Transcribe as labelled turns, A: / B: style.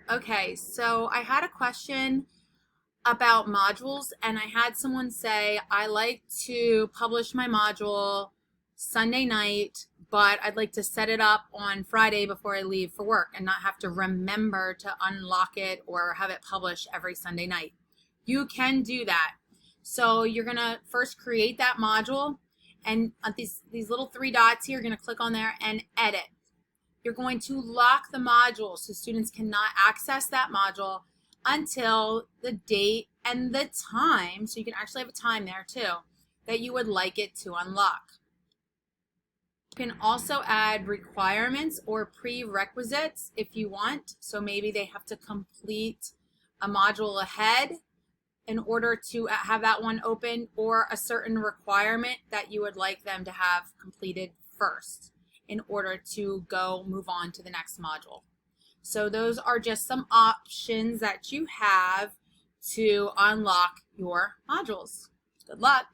A: Okay, so I had a question about modules, and I had someone say, I like to publish my module Sunday night, but I'd like to set it up on Friday before I leave for work and not have to remember to unlock it or have it published every Sunday night. You can do that. So you're going to first create that module, and these little three dots here, you're going to click on there and edit. You're going to lock the module so students cannot access that module until the date and the time, so you can actually have a time there too, that you would like it to unlock. You can also add requirements or prerequisites if you want. So maybe they have to complete a module ahead in order to have that one open, or a certain requirement that you would like them to have completed first in order to move on to the next module. So those are just some options that you have to unlock your modules. Good luck.